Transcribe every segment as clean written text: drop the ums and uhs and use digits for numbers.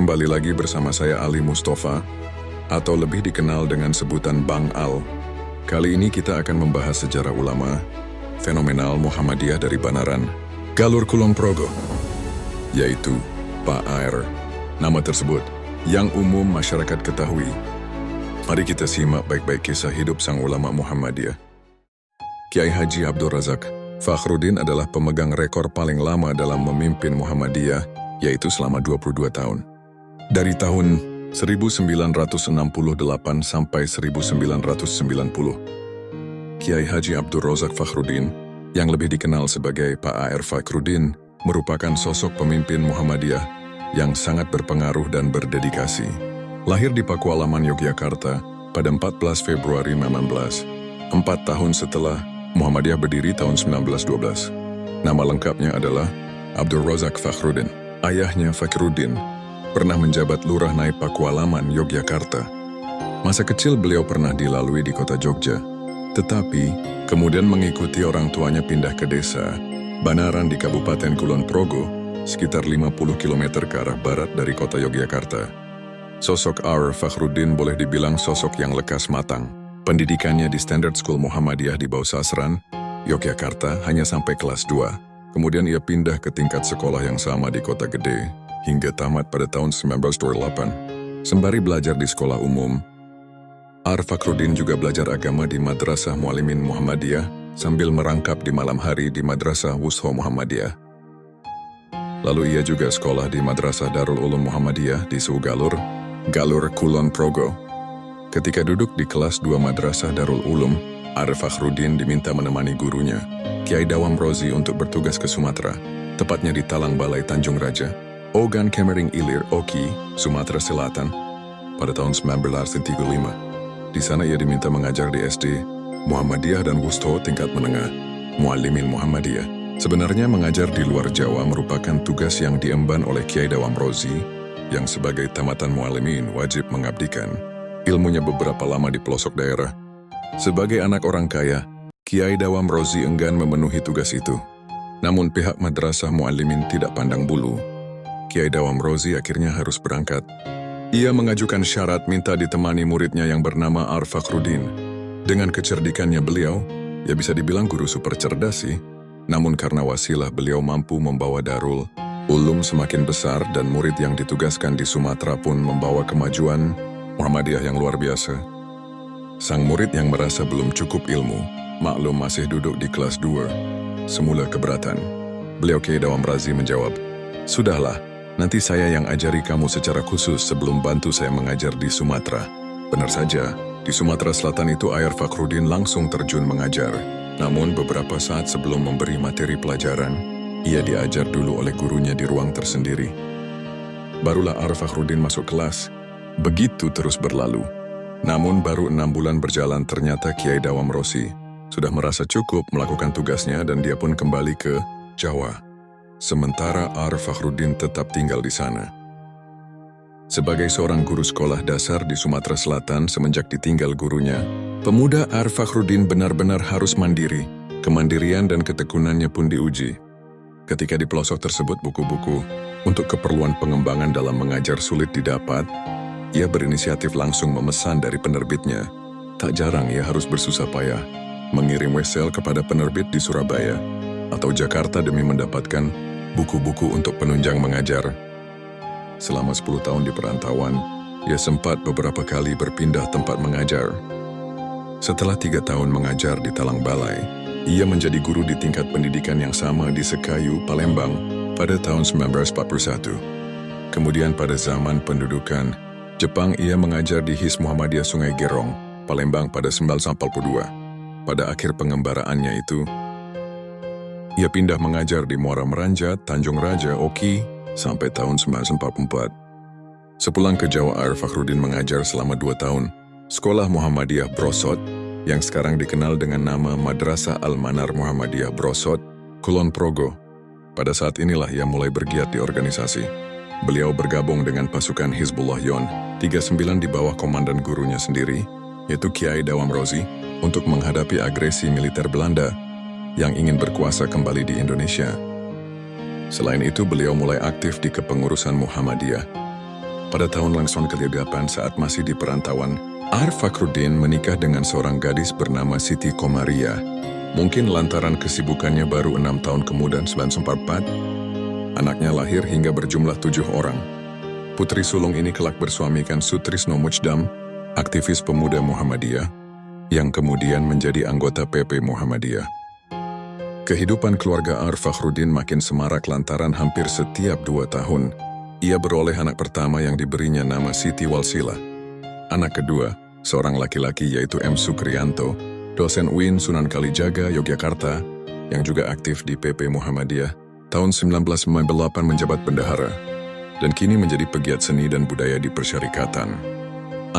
Kembali lagi bersama saya Ali Mustafa, atau lebih dikenal dengan sebutan Bang Al. Kali ini kita akan membahas sejarah ulama fenomenal Muhammadiyah dari Banaran, Galur Kulon Progo, yaitu Pak Air. Nama tersebut yang umum masyarakat ketahui. Mari kita simak baik-baik kisah hidup sang ulama Muhammadiyah. Kiai Haji Abdul Razak Fakhruddin adalah pemegang rekor paling lama dalam memimpin Muhammadiyah, yaitu selama 22 tahun. Dari tahun 1968 sampai 1990, Kiai Haji Abdul Razak Fakhruddin, yang lebih dikenal sebagai Pak Air Fakhruddin, merupakan sosok pemimpin Muhammadiyah yang sangat berpengaruh dan berdedikasi. Lahir di Pakualaman, Yogyakarta pada 14 Februari 19, 4 tahun setelah Muhammadiyah berdiri tahun 1912. Nama lengkapnya adalah Abdul Razak Fakhruddin. Ayahnya Fakhruddin pernah menjabat Lurah Naib Pakualaman, Yogyakarta. Masa kecil beliau pernah dilalui di kota Jogja, tetapi kemudian mengikuti orang tuanya pindah ke desa Banaran di Kabupaten Kulon Progo, sekitar 50 km ke arah barat dari kota Yogyakarta. Sosok Air Fakhruddin boleh dibilang sosok yang lekas matang. Pendidikannya di Standard School Muhammadiyah di Bausasran, Yogyakarta hanya sampai kelas 2. Kemudian ia pindah ke tingkat sekolah yang sama di Kota Gede, hingga tamat pada tahun 1928. Sembari belajar di sekolah umum, Air Fakhruddin juga belajar agama di Madrasah Muallimin Muhammadiyah sambil merangkap di malam hari di Madrasah Wusho Muhammadiyah. Lalu ia juga sekolah di Madrasah Darul Ulum Muhammadiyah di Sugalur, Galur Kulon Progo. Ketika duduk di kelas 2 Madrasah Darul Ulum, Air Fakhruddin diminta menemani gurunya, Kiai Dawam Rozi, untuk bertugas ke Sumatera, tepatnya di Talang Balai Tanjung Raja, Ogan Kemering Ilir, Oki, Sumatera Selatan, pada tahun 1935. Di sana ia diminta mengajar di SD, Muhammadiyah dan Wusto tingkat menengah, Muallimin Muhammadiyah. Sebenarnya mengajar di luar Jawa merupakan tugas yang diemban oleh Kiai Dawam Rozi, yang sebagai tamatan Muallimin wajib mengabdikan ilmunya beberapa lama di pelosok daerah. Sebagai anak orang kaya, Kiai Dawam Rozi enggan memenuhi tugas itu. Namun pihak Madrasah Muallimin tidak pandang bulu. Kiai Dawam Rozi akhirnya harus berangkat. Ia mengajukan syarat minta ditemani muridnya yang bernama Air Fakhruddin. Dengan kecerdikannya beliau, ya bisa dibilang guru super cerdas sih. Namun karena wasilah beliau mampu membawa Darul Ulum semakin besar dan murid yang ditugaskan di Sumatera pun membawa kemajuan Muhammadiyah yang luar biasa. Sang murid yang merasa belum cukup ilmu, maklum masih duduk di kelas 2, semula keberatan. Beliau Kiai Dawam Rozi menjawab, "Sudahlah, nanti saya yang ajari kamu secara khusus sebelum bantu saya mengajar di Sumatera." Benar saja, di Sumatera Selatan itu Air Fakhruddin langsung terjun mengajar. Namun beberapa saat sebelum memberi materi pelajaran, ia diajar dulu oleh gurunya di ruang tersendiri. Barulah Air Fakhruddin masuk kelas. Begitu terus berlalu. Namun baru 6 bulan berjalan ternyata Kiai Dawam Rozi sudah merasa cukup melakukan tugasnya dan dia pun kembali ke Jawa. Sementara Air Fakhruddin tetap tinggal di sana. Sebagai seorang guru sekolah dasar di Sumatera Selatan semenjak ditinggal gurunya, pemuda Air Fakhruddin benar-benar harus mandiri. Kemandirian dan ketekunannya pun diuji. Ketika di pelosok tersebut buku-buku untuk keperluan pengembangan dalam mengajar sulit didapat, ia berinisiatif langsung memesan dari penerbitnya. Tak jarang ia harus bersusah payah mengirim wesel kepada penerbit di Surabaya atau Jakarta demi mendapatkan buku-buku untuk penunjang mengajar. Selama 10 tahun di perantauan, ia sempat beberapa kali berpindah tempat mengajar. Setelah 3 tahun mengajar di Talang Balai, ia menjadi guru di tingkat pendidikan yang sama di Sekayu, Palembang pada tahun 1941. Kemudian pada zaman pendudukan Jepang, ia mengajar di His Muhammadiyah Sungai Gerong, Palembang pada 1942. Pada akhir pengembaraannya itu, ia pindah mengajar di Muara Meranjat, Tanjung Raja, Oki, sampai tahun 1944. Sepulang ke Jawa, Air Fakhruddin mengajar selama 2 tahun. Sekolah Muhammadiyah Brosot, yang sekarang dikenal dengan nama Madrasah Al-Manar Muhammadiyah Brosot, Kulon Progo. Pada saat inilah ia mulai bergiat di organisasi. Beliau bergabung dengan pasukan Hizbullah Yon 39 di bawah komandan gurunya sendiri, yaitu Kiai Dawam Rozi, untuk menghadapi agresi militer Belanda yang ingin berkuasa kembali di Indonesia. Selain itu, beliau mulai aktif di kepengurusan Muhammadiyah. Pada tahun langsung ke-8 saat masih di perantauan, A.R. Fakhruddin menikah dengan seorang gadis bernama Siti Komaria. Mungkin lantaran kesibukannya baru 6 tahun kemudian 1944, anaknya lahir hingga berjumlah 7 orang. Putri sulung ini kelak bersuamikan Sutrisno Mujdam, aktivis pemuda Muhammadiyah, yang kemudian menjadi anggota PP Muhammadiyah. Kehidupan keluarga A.R. Fakhruddin makin semarak lantaran hampir setiap 2 tahun, ia beroleh anak pertama yang diberinya nama Siti Walsila. Anak kedua, seorang laki-laki yaitu M. Sukriyanto, dosen UIN Sunan Kalijaga, Yogyakarta, yang juga aktif di PP Muhammadiyah, tahun 1998 menjabat bendahara, dan kini menjadi pegiat seni dan budaya di Persyarikatan.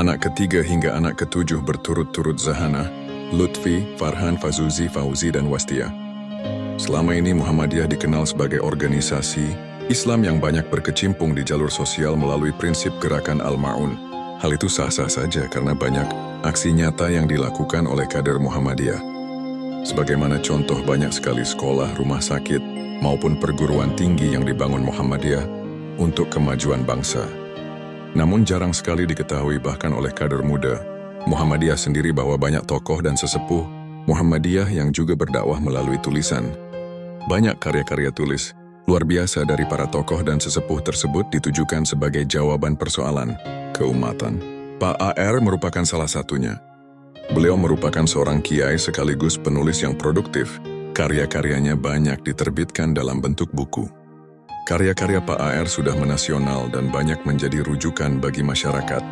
Anak ketiga hingga anak ketujuh berturut-turut Zahana, Lutfi, Farhan, Fazuzi, Fauzi, dan Wastia. Selama ini Muhammadiyah dikenal sebagai organisasi Islam yang banyak berkecimpung di jalur sosial melalui prinsip gerakan Al-Ma'un. Hal itu sah-sah saja karena banyak aksi nyata yang dilakukan oleh kader Muhammadiyah. Sebagaimana contoh banyak sekali sekolah, rumah sakit, maupun perguruan tinggi yang dibangun Muhammadiyah untuk kemajuan bangsa. Namun jarang sekali diketahui bahkan oleh kader muda Muhammadiyah sendiri bahwa banyak tokoh dan sesepuh Muhammadiyah yang juga berdakwah melalui tulisan. Banyak karya-karya tulis luar biasa dari para tokoh dan sesepuh tersebut ditujukan sebagai jawaban persoalan keumatan. Pak A.R. merupakan salah satunya. Beliau merupakan seorang kiai sekaligus penulis yang produktif. Karya-karyanya banyak diterbitkan dalam bentuk buku. Karya-karya Pak A.R. sudah menasional dan banyak menjadi rujukan bagi masyarakat.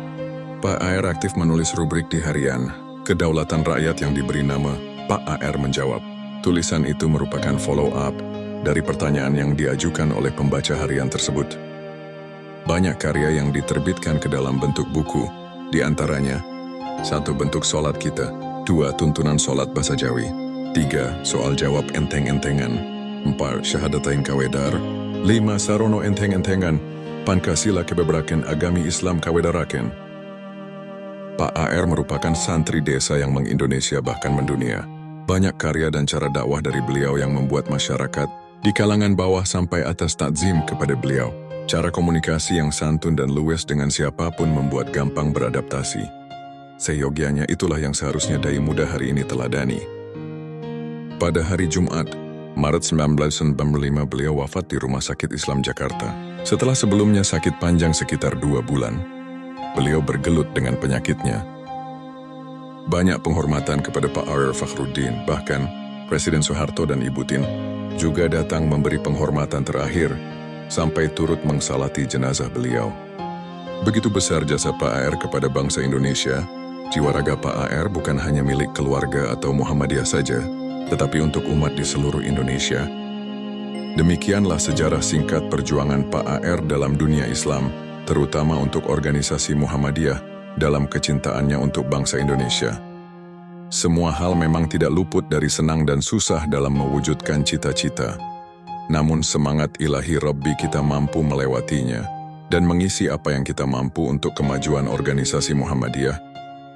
Pak A.R. aktif menulis rubrik di harian Kedaulatan Rakyat yang diberi nama Pak A.R. Menjawab. Tulisan itu merupakan follow-up dari pertanyaan yang diajukan oleh pembaca harian tersebut. Banyak karya yang diterbitkan ke dalam bentuk buku, di antaranya 1. Bentuk sholat kita, 2. Tuntunan sholat bahasa Jawi, 3. Soal jawab enteng-entengan, 4. Syahadatain kawedar, 5. Sarono enteng-entengan, Pancasila kebebrakan agami Islam kawedaraken. Pak A.R. merupakan santri desa yang mengindonesia bahkan mendunia. Banyak karya dan cara dakwah dari beliau yang membuat masyarakat di kalangan bawah sampai atas takzim kepada beliau. Cara komunikasi yang santun dan luwes dengan siapapun membuat gampang beradaptasi. Seyogianya itulah yang seharusnya dai muda hari ini teladani. Pada hari Jumat, Maret 1995 beliau wafat di Rumah Sakit Islam Jakarta. Setelah sebelumnya sakit panjang sekitar 2 bulan, beliau bergelut dengan penyakitnya. Banyak penghormatan kepada Pak A.R. Fakhruddin, bahkan Presiden Soeharto dan Ibu Tin juga datang memberi penghormatan terakhir sampai turut mengsalati jenazah beliau. Begitu besar jasa Pak A.R. kepada bangsa Indonesia, jiwa raga Pak A.R. bukan hanya milik keluarga atau Muhammadiyah saja, tetapi untuk umat di seluruh Indonesia. Demikianlah sejarah singkat perjuangan Pak A.R. dalam dunia Islam, terutama untuk organisasi Muhammadiyah dalam kecintaannya untuk bangsa Indonesia. Semua hal memang tidak luput dari senang dan susah dalam mewujudkan cita-cita. Namun semangat ilahi Rabbi kita mampu melewatinya dan mengisi apa yang kita mampu untuk kemajuan organisasi Muhammadiyah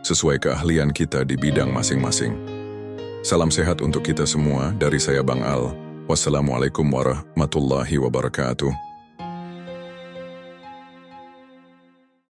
sesuai keahlian kita di bidang masing-masing. Salam sehat untuk kita semua dari saya Bang Al. Wassalamualaikum warahmatullahi wabarakatuh.